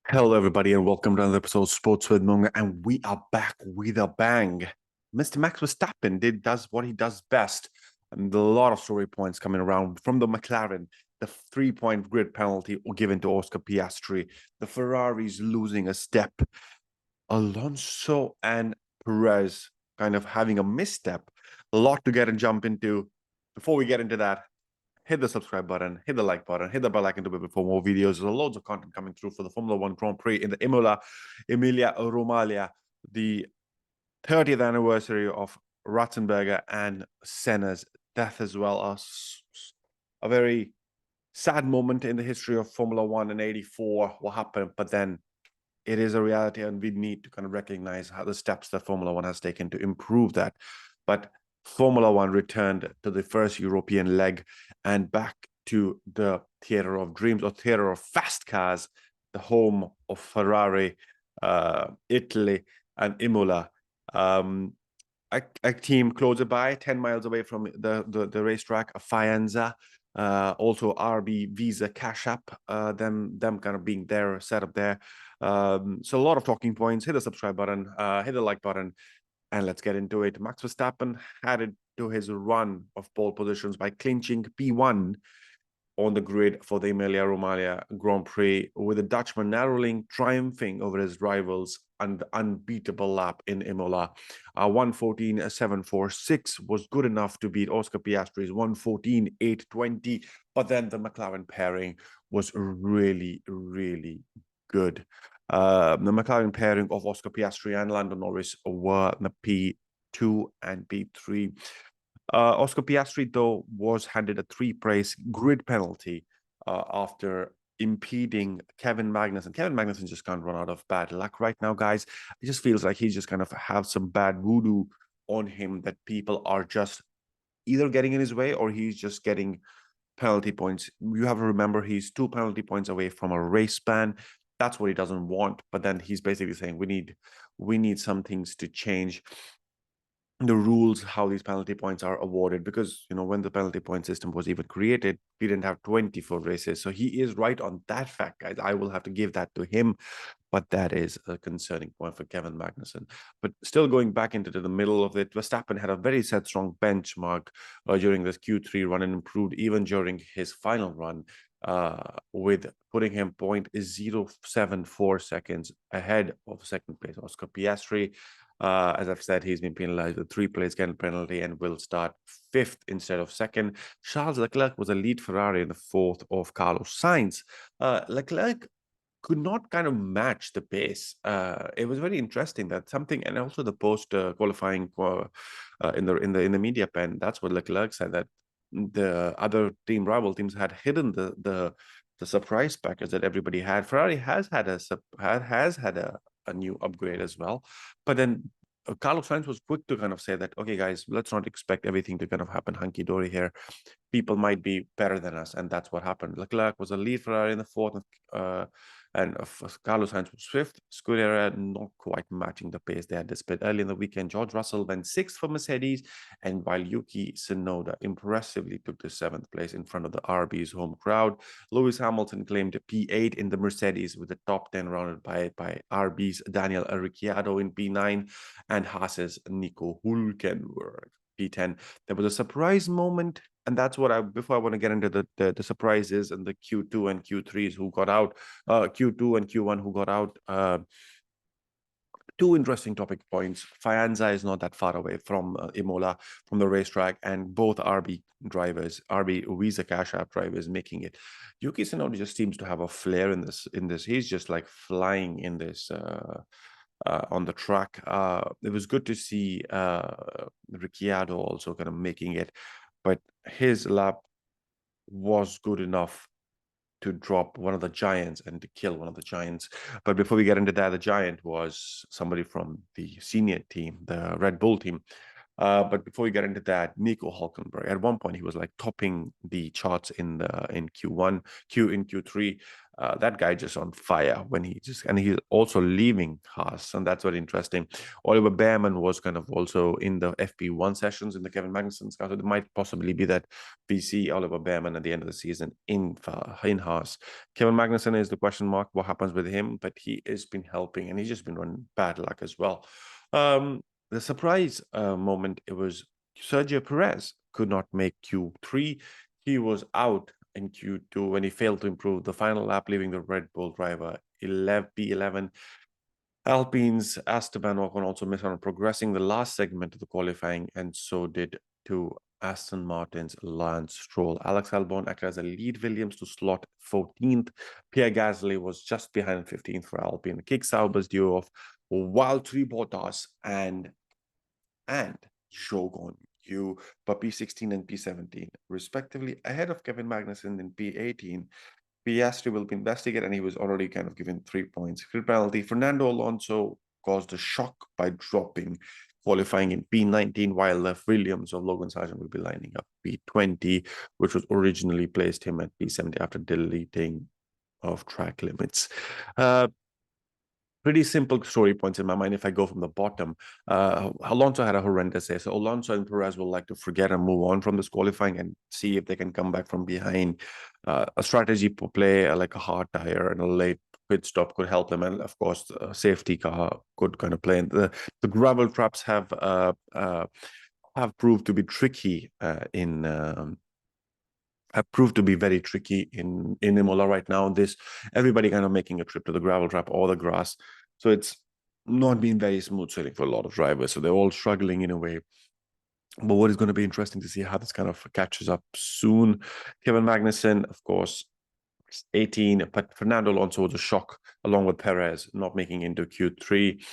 Hello, everybody, and welcome to another episode of Sports with Mongha, and we are back with a bang. Mr. Max Verstappen does what he does best, and a lot of story points coming around from the McLaren, the 3-point grid penalty given to Oscar Piastri, the Ferraris losing a step, Alonso and Perez kind of having a misstep. A lot to get and jump into. Before we get into that, hit the subscribe button, hit the like button, hit the bell icon to be for more videos. There's loads of content coming through for the Formula One Grand Prix in the Imola, Emilia-Romagna, the 30th anniversary of Ratzenberger and Senna's death as well. A very sad moment in the history of Formula One in '84, what happened, but then it is a reality and we need to kind of recognize how the steps that Formula One has taken to improve that. But Formula One returned to the first European leg and back to the theater of dreams or theater of fast cars, the home of Ferrari, Italy, and Imola. A team closer by, 10 miles away from the racetrack, a Faenza, also RB Visa Cash App, them kind of being there, set up there. So a lot of talking points. Hit the subscribe button, hit the like button, and let's get into it. Max Verstappen added to his run of pole positions by clinching P1 on the grid for the Emilia-Romagna Grand Prix, with the Dutchman narrowly triumphing over his rivals and the unbeatable lap in Imola. 1:14.746 was good enough to beat Oscar Piastri's 1:14.820, but then the McLaren pairing was really, really good. The McLaren pairing of Oscar Piastri and Lando Norris were the P2 and P3. Oscar Piastri, though, was handed a 3-place grid penalty after impeding Kevin Magnussen. Kevin Magnussen just can't run out of bad luck right now, guys. It just feels like he's just kind of have some bad voodoo on him that people are just either getting in his way or he's just getting penalty points. You have to remember he's 2 penalty points away from a race ban. That's what he doesn't want. But then he's basically saying we need some things to change the rules, how these penalty points are awarded, because when the penalty point system was even created, we didn't have 24 races. So he is right on that fact, guys. I will have to give that to him, but that is a concerning point for Kevin Magnussen. But still, going back into the middle of it, Verstappen had a very set strong benchmark during this Q3 run and improved even during his final run, with putting him 0.074 seconds ahead of second place Oscar Piastri. As I've said, he's been penalized with 3-place penalty and will start 5th instead of 2nd. Charles Leclerc was a lead Ferrari in the 4th of Carlos Sainz. Leclerc could not kind of match the pace. It was very interesting that something, and also the post qualifying in the media pen, that's what Leclerc said, that the other rival teams had hidden the surprise package that everybody had. Ferrari has had a new upgrade as well, but then Carlos Sainz was quick to kind of say that, okay, guys, let's not expect everything to kind of happen hunky-dory here. People might be better than us, and that's what happened. Leclerc was a lead Ferrari in the 4th, and Carlos Sainz was 5th. Scuderia not quite matching the pace they had displayed early in the weekend. George Russell went 6th for Mercedes, and while Yuki Tsunoda impressively took the 7th place in front of the RB's home crowd, Lewis Hamilton claimed a P8 in the Mercedes, with the top 10 rounded by RB's Daniel Ricciardo in P9 and Haas's Nico Hülkenberg P10. There was a surprise moment, and that's what before I want to get into the surprises and the Q2 and Q3s who got out, Q2 and Q1 who got out. Two interesting topic points. Faenza is not that far away from Imola, from the racetrack, and both RB Visa Cash App drivers making it. Yuki Tsunoda just seems to have a flair in this. He's just like flying in this on the track. It was good to see Ricciardo also kind of making it, but his lap was good enough to drop one of the giants and to kill one of the giants. But before we get into that, the giant was somebody from the senior team, the Red Bull team. But before we get into that, Nico Hülkenberg, at one point he was like topping the charts in Q3. That guy just on fire and he's also leaving Haas, and that's very interesting. Oliver Behrman was kind of also in the FP1 sessions in the Kevin Magnussen's car, so it might possibly be that we see Oliver Behrman at the end of the season in Haas. Kevin Magnussen is the question mark. What happens with him? But he has been helping, and he's just been running bad luck as well. The surprise moment, it was Sergio Perez could not make Q3. He was out in Q2 when he failed to improve the final lap, leaving the Red Bull driver P11. Alpine's Esteban Ocon also missed on progressing the last segment of the qualifying, and so did to Aston Martin's Lance Stroll. Alex Albon acted as a lead Williams to slot 14th. Pierre Gasly was just behind 15th for Alpine. Kick Sauber's duo of Valtteri Bottas and Shogun Yu, but P16 and P17, respectively, ahead of Kevin Magnussen in P18. Piastri will be investigated, and he was already kind of given 3 points. Grid penalty. Fernando Alonso caused a shock by dropping qualifying in P19, while the Williams of Logan Sargent will be lining up P20, which was originally placed him at P70 after deleting of track limits. Pretty simple story points in my mind. If I go from the bottom, Alonso had a horrendous day. So Alonso and Perez will like to forget and move on from this qualifying and see if they can come back from behind. A strategy play like a hard tire and a late pit stop could help them, and of course, a safety car could kind of play. And the gravel traps have proved to be tricky have proved to be very tricky in Imola right now. Everybody kind of making a trip to the gravel trap or the grass. So it's not been very smooth sailing for a lot of drivers. So they're all struggling in a way. But what is going to be interesting to see how this kind of catches up soon. Kevin Magnussen, of course, 18, but Fernando Alonso was a shock along with Perez not making into Q3.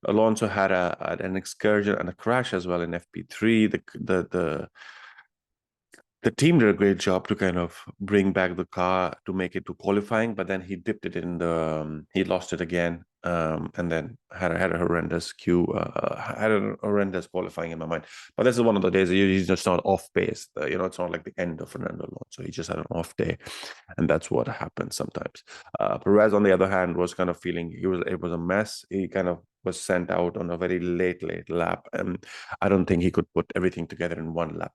Alonso had an excursion and a crash as well in FP3. The team did a great job to kind of bring back the car to make it to qualifying, but then he dipped it in he lost it again, and then had a horrendous horrendous qualifying in my mind. But this is one of the days that he's just not off pace. It's not like the end of Fernando Alonso. He just had an off day, and that's what happens sometimes. Perez, on the other hand, was kind of feeling it was a mess. He kind of was sent out on a very late lap, and I don't think he could put everything together in one lap.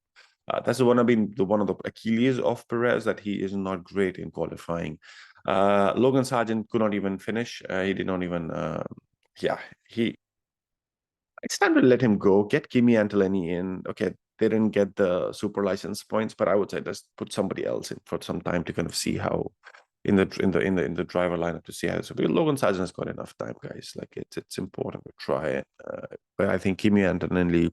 That's one of the Achilles of Perez, that he is not great in qualifying. Logan Sargent could not even finish. He did not even. It's time to let him go. Get Kimi Antonelli in. Okay, they didn't get the super license points, but I would say just put somebody else in for some time to kind of see how in the driver lineup to see how. So Logan Sargent has got enough time, guys. Like it's important to try it. But I think Kimi Antonelli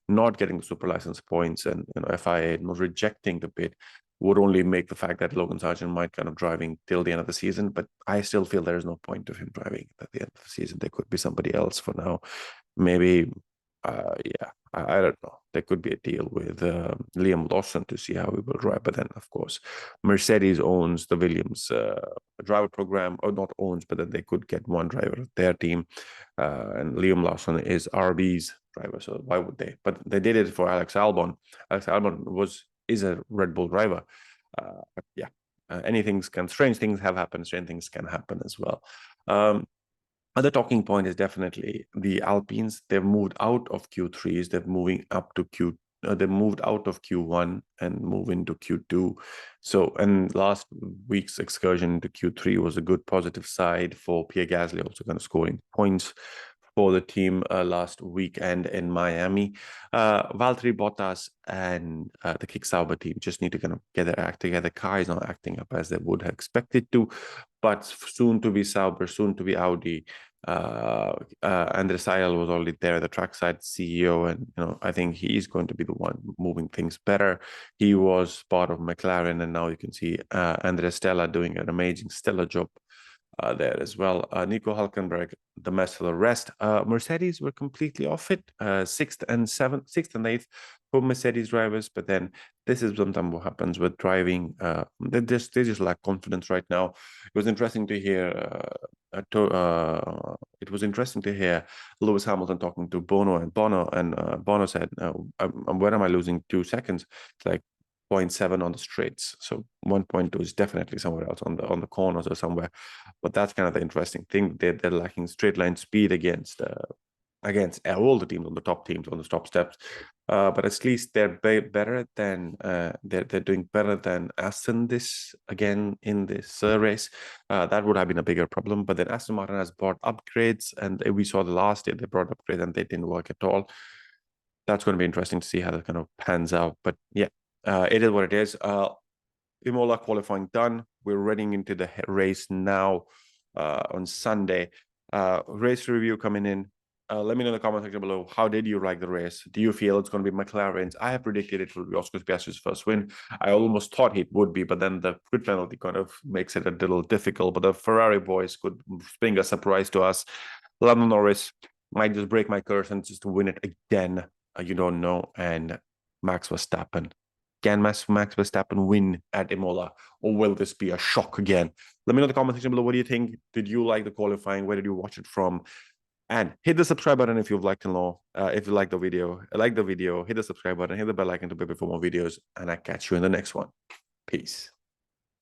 not getting the super license points and FIA not rejecting the bid would only make the fact that Logan Sargent might kind of driving till the end of the season. But I still feel there is no point of him driving at the end of the season. There could be somebody else for now. Maybe, I don't know. There could be a deal with Liam Lawson to see how he will drive. But then, of course, Mercedes owns the Williams driver program, or not owns, but then they could get one driver of their team. And Liam Lawson is RB's driver, so why would they? But they did it for Alex Albon. Alex Albon is a Red Bull driver. Strange things have happened. Strange things can happen as well. Other talking point is definitely the Alpines. They've moved out of Q3s. They're moving up to they moved out of Q1 and move into Q2. So, and last week's excursion into Q3 was a good positive side for Pierre Gasly, also kind of scoring points for the team last weekend in Miami. Valtteri Bottas and the Kick Sauber team just need to kind of get their act together. The car is not acting up as they would have expected to, but soon to be Sauber, soon to be Audi. Andres Seidl was already there, the trackside CEO, and I think he's going to be the one moving things better. He was part of McLaren, and now you can see Andrea Stella doing an amazing stellar job there as well. Nico Hülkenberg, the mess for the rest. Mercedes were completely off it. Sixth and eighth for Mercedes drivers, but then this is sometimes what happens with driving. They just lack confidence right now. It was interesting to hear. It was interesting to hear Lewis Hamilton talking to Bono, and Bono said, "Where am I losing 2 seconds? It's like 0.7 on the straights, so 1.2 is definitely somewhere else on the corners or somewhere." But that's kind of the interesting thing. They're lacking straight line speed against all the teams, on the top teams, on the top steps. But at least they're better than they're doing better than Aston in this race. That would have been a bigger problem. But then Aston Martin has brought upgrades, and we saw the last year they brought upgrades and they didn't work at all. That's going to be interesting to see how that kind of pans out. But yeah, it is what it is. Imola qualifying done. We're running into the race now on Sunday. Race review coming in. Let me know in the comment section below. How did you like the race? Do you feel it's going to be McLaren's? I have predicted it will be Oscar Piastri's first win. I almost thought it would be, but then the grid penalty kind of makes it a little difficult. But the Ferrari boys could bring a surprise to us. Lando Norris might just break my curse and just win it again. You don't know. And Max Verstappen. Can Max Verstappen win at Imola, or will this be a shock again? Let me know in the comment section below. What do you think? Did you like the qualifying? Where did you watch it from? And hit the subscribe button if you've liked to know. If you like the video, hit the subscribe button, hit the bell icon to be for more videos, and I catch you in the next one. Peace.